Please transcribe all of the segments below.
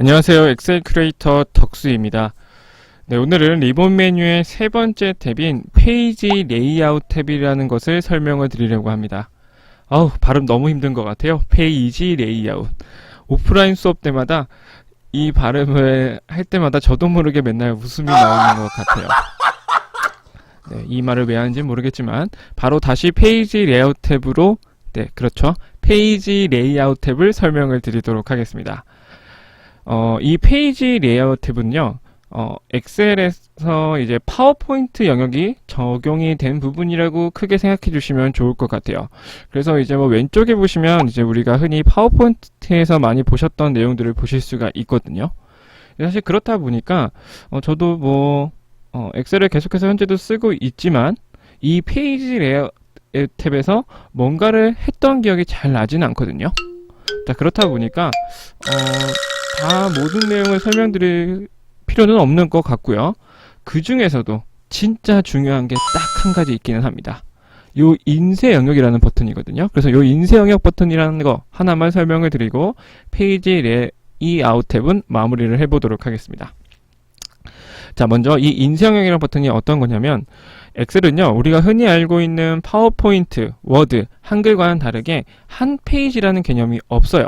안녕하세요. 엑셀 큐레이터 덕수입니다. 네, 오늘은 리본 메뉴의 세 번째 탭인 페이지 레이아웃 탭이라는 것을 설명을 드리려고 합니다. 발음 너무 힘든 것 같아요. 페이지 레이아웃. 오프라인 수업 때마다 이 발음을 할 때마다 저도 모르게 맨날 웃음이 나오는 것 같아요. 네, 이 말을 왜 하는지 모르겠지만 바로 다시 페이지 레이아웃 탭으로 그렇죠. 페이지 레이아웃 탭을 설명을 드리도록 하겠습니다. 이 페이지 레이아웃 탭은요, 엑셀에서 이제 파워포인트 영역이 적용이 된 부분이라고 크게 생각해 주시면 좋을 것 같아요. 그래서 이제 왼쪽에 보시면 이제 우리가 흔히 파워포인트에서 많이 보셨던 내용들을 보실 수가 있거든요. 사실 그렇다 보니까, 저도 엑셀을 계속해서 현재도 쓰고 있지만, 이 페이지 레이아웃 탭에서 뭔가를 했던 기억이 잘 나지는 않거든요. 자, 그렇다 보니까, 다 모든 내용을 설명드릴 필요는 없는 것 같고요. 그 중에서도 진짜 중요한 게 딱 한 가지 있기는 합니다. 요 인쇄 영역이라는 버튼이거든요. 그래서 요 인쇄 영역 버튼이라는 거 하나만 설명을 드리고 페이지 레이아웃 탭은 마무리를 해보도록 하겠습니다. 자, 먼저 이 인쇄 영역이라는 버튼이 어떤 거냐면 엑셀은요, 우리가 흔히 알고 있는 파워포인트, 워드, 한글과는 다르게 한 페이지라는 개념이 없어요.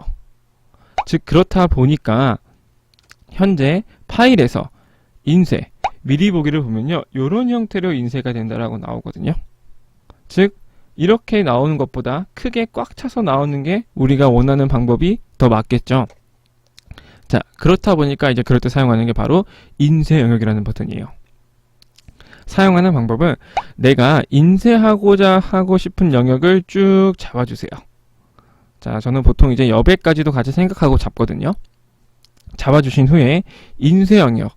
즉 그렇다 보니까 현재 파일에서 인쇄, 미리 보기를 보면요, 이런 형태로 인쇄가 된다라고 나오거든요. 즉 이렇게 나오는 것보다 크게 꽉 차서 나오는 게 우리가 원하는 방법이 더 맞겠죠. 자, 그렇다 보니까 이제 그럴 때 사용하는 게 바로 인쇄 영역이라는 버튼이에요. 사용하는 방법은 내가 인쇄하고자 하고 싶은 영역을 쭉 잡아주세요. 자, 저는 보통 이제 여백까지도 같이 생각하고 잡거든요. 잡아주신 후에 인쇄 영역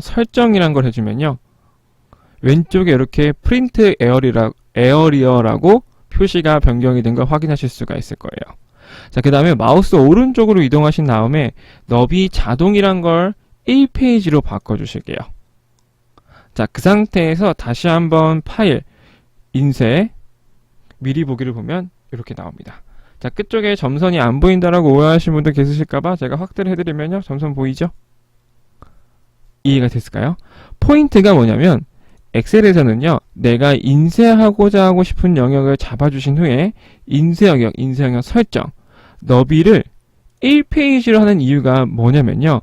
설정이란 걸 해주면요, 왼쪽에 이렇게 프린트 에어리어라고 표시가 변경이 된 걸 확인하실 수가 있을 거예요. 자, 그 다음에 마우스 오른쪽으로 이동하신 다음에 너비 자동이란 걸 1페이지로 바꿔주실게요. 자, 그 상태에서 다시 한번 파일, 인쇄, 미리 보기를 보면 이렇게 나옵니다. 자, 끝쪽에 점선이 안 보인다라고 오해하시는 분들 계실까봐 제가 확대를 해드리면요, 점선 보이죠? 이해가 됐을까요? 포인트가 뭐냐면 엑셀에서는요, 내가 인쇄하고자 하고 싶은 영역을 잡아주신 후에 인쇄 영역 설정, 너비를 1페이지로 하는 이유가 뭐냐면요,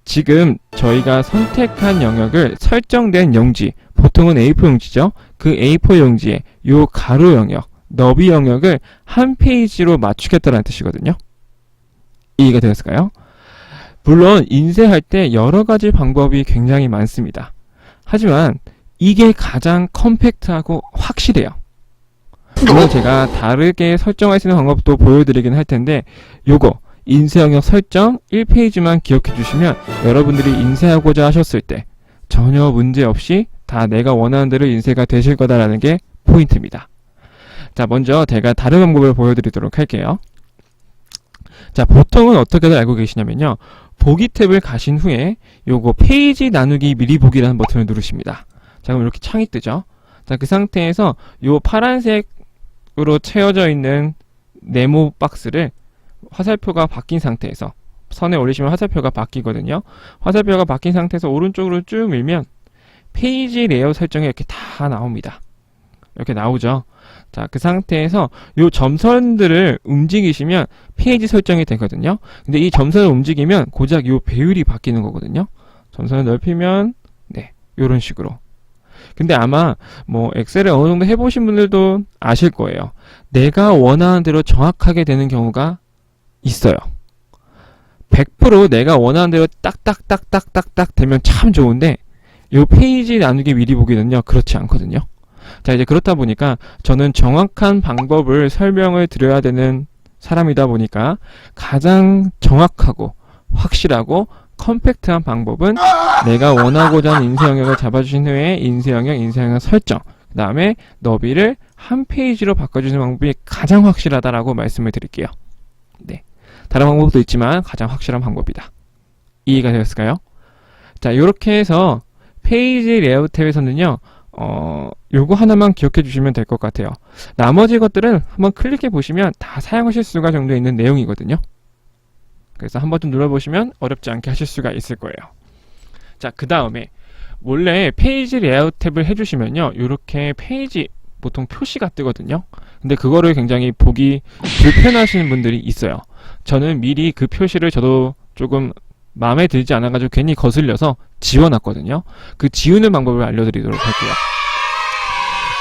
지금 저희가 선택한 영역을 설정된 용지, 보통은 A4 용지죠. 그 A4 용지에 요 가로 영역, 너비 영역을 한 페이지로 맞추겠다는 뜻이거든요. 이해가 되었을까요? 물론 인쇄할 때 여러 가지 방법이 굉장히 많습니다. 하지만 이게 가장 컴팩트하고 확실해요. 물론 제가 다르게 설정할 수 있는 방법도 보여드리긴 할 텐데, 요거 인쇄 영역 설정 1페이지만 기억해 주시면 여러분들이 인쇄하고자 하셨을 때 전혀 문제 없이 다 내가 원하는 대로 인쇄가 되실 거다라는 게 포인트입니다. 자, 먼저 제가 다른 방법을 보여드리도록 할게요. 자, 보통은 어떻게들 알고 계시냐면요, 보기 탭을 가신 후에 요거 페이지 나누기 미리 보기라는 버튼을 누르십니다. 자, 그럼 이렇게 창이 뜨죠. 자, 그 상태에서 요 파란색으로 채워져 있는 네모 박스를 화살표가 바뀐 상태에서 선에 올리시면 화살표가 바뀌거든요. 화살표가 바뀐 상태에서 오른쪽으로 쭉 밀면 페이지 레이아웃 설정이 이렇게 다 나옵니다. 이렇게 나오죠. 자, 그 상태에서 요 점선들을 움직이시면 페이지 설정이 되거든요. 근데 이 점선을 움직이면 고작 요 배율이 바뀌는 거거든요. 점선을 넓히면 요런 식으로. 근데 아마 엑셀을 어느 정도 해보신 분들도 아실 거예요. 내가 원하는 대로 정확하게 되는 경우가 있어요. 100% 내가 원하는 대로 딱딱딱딱딱딱 되면 참 좋은데 요 페이지 나누기 미리 보기는요, 그렇지 않거든요. 자, 이제 그렇다 보니까 저는 정확한 방법을 설명을 드려야 되는 사람이다 보니까 가장 정확하고 확실하고 컴팩트한 방법은 내가 원하고자 하는 인쇄 영역을 잡아주신 후에 인쇄 영역 설정, 그 다음에 너비를 한 페이지로 바꿔주는 방법이 가장 확실하다라고 말씀을 드릴게요. 네, 다른 방법도 있지만 가장 확실한 방법이다. 이해가 되었을까요? 자, 이렇게 해서 페이지 레이아웃 탭에서는요, 요거 하나만 기억해 주시면 될 것 같아요. 나머지 것들은 한번 클릭해 보시면 다 사용하실 수가 정도 있는 내용이거든요. 그래서 한번 좀 눌러보시면 어렵지 않게 하실 수가 있을 거예요. 자, 그 다음에 원래 페이지 레이아웃 탭을 해주시면요, 이렇게 페이지 보통 표시가 뜨거든요. 근데 그거를 굉장히 보기 불편하시는 분들이 있어요. 저는 미리 그 표시를 저도 조금 마음에 들지 않아가지고 괜히 거슬려서 지워놨거든요. 그 지우는 방법을 알려드리도록 할게요.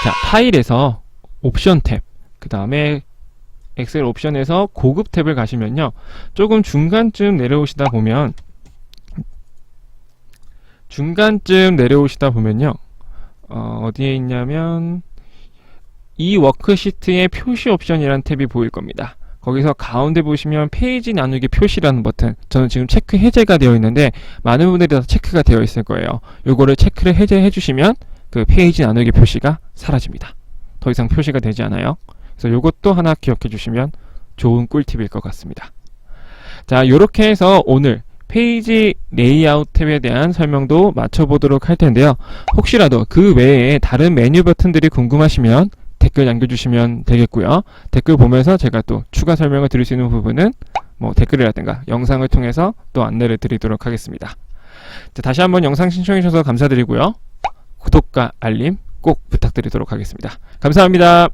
자, 파일에서 옵션 탭, 그 다음에 엑셀 옵션에서 고급 탭을 가시면요, 조금 중간쯤 내려오시다 보면요, 어디에 있냐면 이 워크시트의 표시 옵션이라는 탭이 보일 겁니다. 거기서 가운데 보시면 페이지 나누기 표시라는 버튼, 저는 지금 체크 해제가 되어 있는데 많은 분들이 다 체크가 되어 있을 거예요. 요거를 체크를 해제해 주시면 그 페이지 나누기 표시가 사라집니다. 더 이상 표시가 되지 않아요. 그래서 요것도 하나 기억해 주시면 좋은 꿀팁일 것 같습니다. 자, 요렇게 해서 오늘 페이지 레이아웃 탭에 대한 설명도 마쳐보도록 할 텐데요. 혹시라도 그 외에 다른 메뉴 버튼들이 궁금하시면 댓글 남겨주시면 되겠고요. 댓글 보면서 제가 또 추가 설명을 드릴 수 있는 부분은 뭐 댓글이라든가 영상을 통해서 또 안내를 드리도록 하겠습니다. 자, 다시 한번 영상 신청해 주셔서 감사드리고요. 구독과 알림 꼭 부탁드리도록 하겠습니다. 감사합니다.